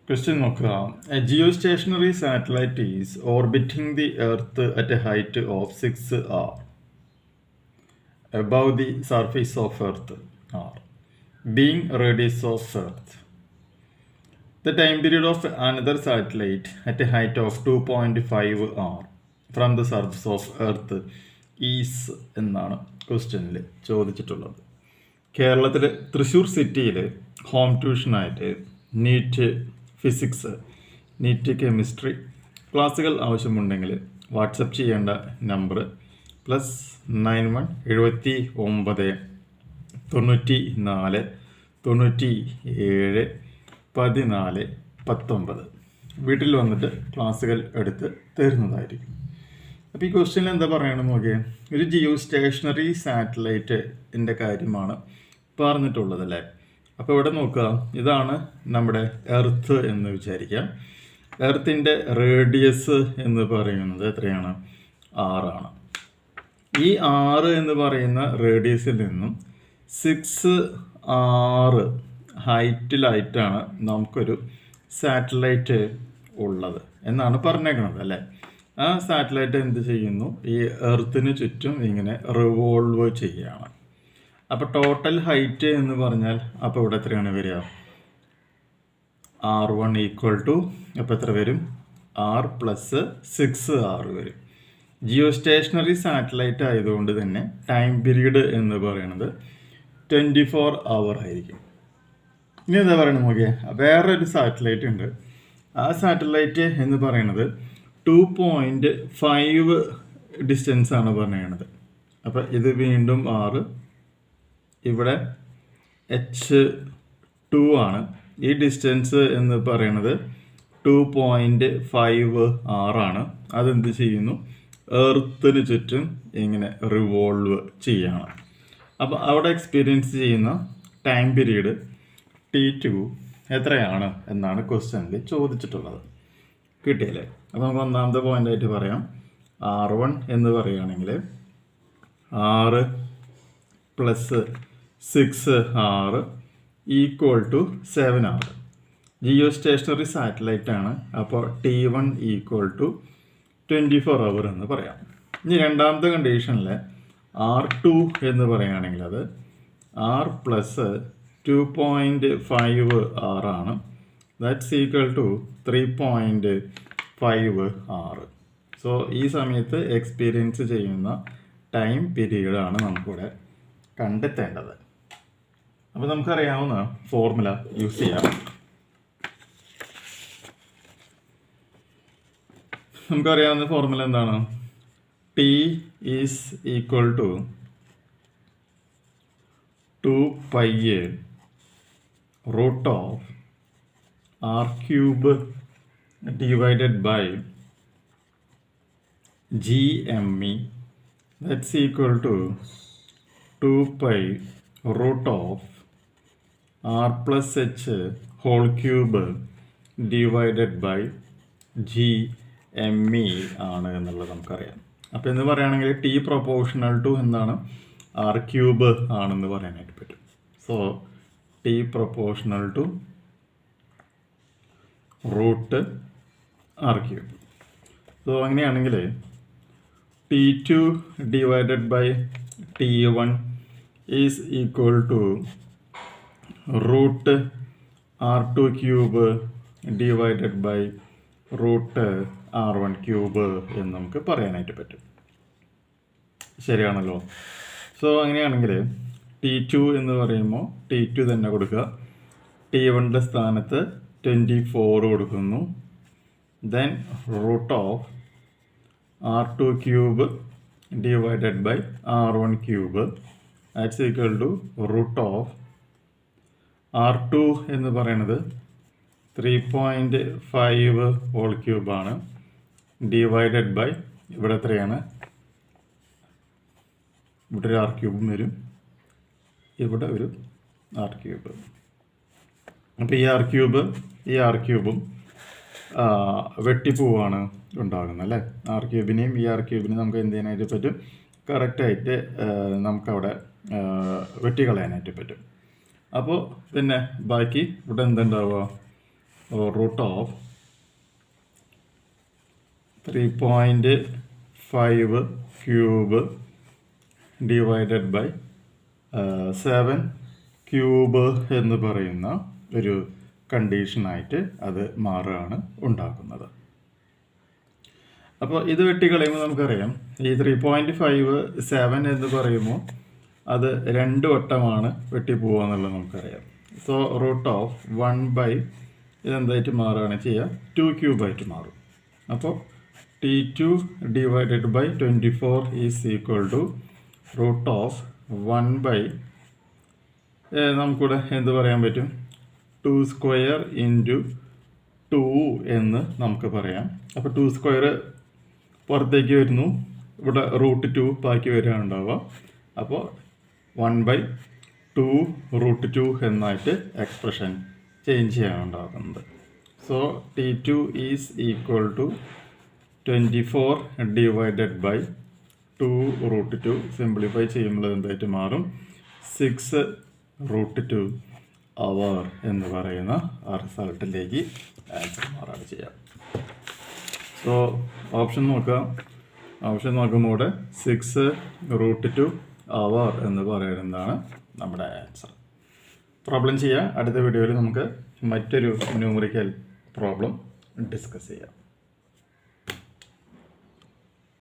Question നോക്കുക. A geostationary satellite is orbiting the Earth at a height of 6 r above the surface of Earth r, being radius of Earth. The time period of another satellite at a height of 2.5 r from the surface of Earth is എന്നാണ് ക്വസ്റ്റ്യനിൽ ചോദിച്ചിട്ടുള്ളത്. കേരളത്തിൽ തൃശ്ശൂർ സിറ്റിയിൽ home ട്യൂഷനായിട്ട് NEET physics, NEET chemistry ക്ലാസ്സുകൾ ആവശ്യമുണ്ടെങ്കിൽ WhatsApp ചെയ്യേണ്ട number +91 79 94 97 14 19 വീട്ടിൽ വന്നിട്ട് ക്ലാസ്സുകൾ എടുത്ത് തരുന്നതായിരിക്കും. അപ്പോൾ ഈ ക്വസ്റ്റ്യനിൽ എന്താ പറയണമെന്ന് നോക്കിയാൽ, ഒരു ജിയോ സ്റ്റേഷനറി സാറ്റലൈറ്റിൻ്റെ കാര്യമാണ് പറഞ്ഞിട്ടുള്ളത് അല്ലേ. അപ്പോൾ ഇവിടെ നോക്കുക, ഇതാണ് നമ്മുടെ എർത്ത് എന്ന് വിചാരിക്കാം. എർത്തിൻ്റെ റേഡിയസ് എന്ന് പറയുന്നത് എത്രയാണ്? 6 ആണ്. ഈ 6 എന്ന് പറയുന്ന റേഡിയസിൽ നിന്നും 6 r ഹൈറ്റിലായിട്ടാണ് നമുക്കൊരു സാറ്റലൈറ്റ് ഉള്ളത് എന്നാണ് പറഞ്ഞേക്കണത് അല്ലേ. ആ സാറ്റലൈറ്റ് എന്ത് ചെയ്യുന്നു? ഈ എർത്തിന് ചുറ്റും ഇങ്ങനെ റിവോൾവ് ചെയ്യുകയാണ്. അപ്പോൾ ടോട്ടൽ ഹൈറ്റ് എന്ന് പറഞ്ഞാൽ അപ്പോൾ ഇവിടെ എത്രയാണ് വരിക? r1 = അപ്പോൾ എത്ര വരും? r + 6r വരും. ജിയോ സ്റ്റേഷനറി സാറ്റലൈറ്റ് ആയതുകൊണ്ട് തന്നെ ടൈം പീരീഡ് എന്ന് പറയുന്നത് 24 hour ആയിരിക്കും. ഇനി എന്താ പറയണത് നോക്കിയേ, വേറൊരു സാറ്റലൈറ്റ് ഉണ്ട്. ആ സാറ്റലൈറ്റ് എന്ന് പറയുന്നത് 2.5 ഡിസ്റ്റൻസ് ആണ് പറയുന്നത്. അപ്പോൾ ഇത് വീണ്ടും 6, ഇവിടെ h2 ആണ്. ഈ ഡിസ്റ്റൻസ് എന്ന് പറയുന്നത് 2.5 r ആണ്. അതെന്ത് ചെയ്യുന്നു? എർത്തിന് ചുറ്റും ഇങ്ങനെ റിവോൾവ് ചെയ്യാണ്. അപ്പോൾ അവിടെ എക്സ്പീരിയൻസ് ചെയ്യുന്ന ടൈം പീരീഡ് T2 എത്രയാണ് എന്നാണ് ക്വസ്റ്റ്യനിൽ ചോദിച്ചിട്ടുള്ളത്. കിട്ടിയല്ലേ? അപ്പോൾ നമുക്ക് ഒന്നാമത്തെ പോയിൻ്റായിട്ട് പറയാം. r1 എന്ന് പറയുകയാണെങ്കിൽ 6 + 6r = 7r. Jio stationery satellite ആണ്. അപ്പോൾ T1 = 24 hour എന്ന് പറയാം. ഇനി രണ്ടാമത്തെ കണ്ടീഷനിൽ r2 എന്ന് പറയുകയാണെങ്കിൽ അത് r + 2.5 r ആണ്. That's = 3.5 r. സോ ഈ സമയത്ത് എക്സ്പീരിയൻസ് ചെയ്യുന്ന ടൈം പീരീഡാണ് നമുക്കിവിടെ കണ്ടെത്തേണ്ടത്. അപ്പോൾ നമുക്കറിയാവുന്ന ഫോർമുല യൂസ് ചെയ്യാം. നമുക്കറിയാവുന്ന ഫോർമുല എന്താണ്? T is equal to 2πa root of r cube divided by gme. That's equal to 2pi root of r plus h whole cube divided by gme ആണ് എന്നുള്ളത് നമുക്കറിയാം. അപ്പോൾ എന്ന് പറയുകയാണെങ്കിൽ T പ്രൊപ്പോർഷണൽ ടു എന്താണ്? r³ ആണെന്ന് പറയാനായിട്ട് പറ്റും. So T proportional to root r³. So അങ്ങനെയാണെങ്കിൽ T2 divided by T1 is equal to root r2³ divided by root r1³ എന്ന് നമുക്ക് പറയാനായിട്ട് പറ്റും. ശരിയാണല്ലോ. സോ അങ്ങനെയാണെങ്കിൽ T2 എന്ന് പറയുമ്പോൾ T2 തന്നെ കൊടുക്കുക. T1ൻ്റെ സ്ഥാനത്ത് 24 കൊടുക്കുന്നു. Then root of r2³ divided by r1³ that's equal to root of r2 എന്ന് പറയുന്നത് 3.5 whole cube ആണ്. ഡിവൈഡഡ് ബൈ ഇവിടെ എത്രയാണ്? ഇവിടെ ഒരു r³ വരും, ഇവിടെ ഒരു r³. അപ്പോൾ ഈ r³ഉം വെട്ടിപ്പോവാണ് ഉണ്ടാകുന്നത് അല്ലേ. r³ ഈ r³ നമുക്ക് എന്ത് ചെയ്യാനായിട്ട് പറ്റും? കറക്റ്റായിട്ട് നമുക്കവിടെ വെട്ടിക്കളയാനായിട്ട് പറ്റും. അപ്പോൾ പിന്നെ ബാക്കി ഇവിടെ എന്തുണ്ടാവുക? Root of 3.5 cube divided by 7 cube എന്ന് പറയുന്ന ഒരു കണ്ടീഷനായിട്ട് അത് മാറുകയാണ് ഉണ്ടാക്കുന്നത്. അപ്പോൾ ഇത് വെട്ടിക്കളയുമ്പോൾ നമുക്കറിയാം ഈ 3.5 7 എന്ന് പറയുമ്പോൾ അത് 2 വട്ടമാണ് വെട്ടിപ്പോവുക എന്നുള്ളത് നമുക്കറിയാം. സോ റൂട്ട് ഓഫ് 1 ഇതെന്തായിട്ട് മാറുകയാണ് ചെയ്യുക, 2 ക്യൂബായിട്ട് മാറും. അപ്പോൾ T2 divided by 24 is equal to root of 1 നമുക്കിവിടെ എന്ത് പറയാൻ പറ്റും, 2 സ്ക്വയർ ഇൻറ്റു 2 എന്ന് നമുക്ക് പറയാം. അപ്പോൾ 2 സ്ക്വയർ പുറത്തേക്ക് വരുന്നു, ഇവിടെ റൂട്ട് 2 ബാക്കി വരികയാണ് ഉണ്ടാവുക. അപ്പോൾ 1/2 റൂട്ട് 2 എന്നായിട്ട് എക്സ്പ്രഷൻ ചേഞ്ച് ചെയ്യാൻ ഉണ്ടാകുന്നത്. So T2 is equal to 24 divided by 2 root 2. Simplify ചെയ്യുമ്പോൾ എന്തായിട്ട് മാറും, 6 റൂട്ട് 2 അവർ എന്ന് പറയുന്ന ആ റിസൾട്ടിലേക്ക് ആൻസർ മാറാണ് ചെയ്യാം. സോ ഓപ്ഷൻ നോക്കുക. ഓപ്ഷൻ നോക്കുമ്പോൾ ഇവിടെ 6 റൂട്ട് 2 അവർ എന്ന് പറയുന്നതാണ് നമ്മുടെ ആൻസർ. പ്രോബ്ലം ചെയ്യാം. അടുത്ത വീഡിയോയിൽ നമുക്ക് മറ്റൊരു ന്യൂമറിക്കൽ പ്രോബ്ലം ഡിസ്കസ് ചെയ്യാം.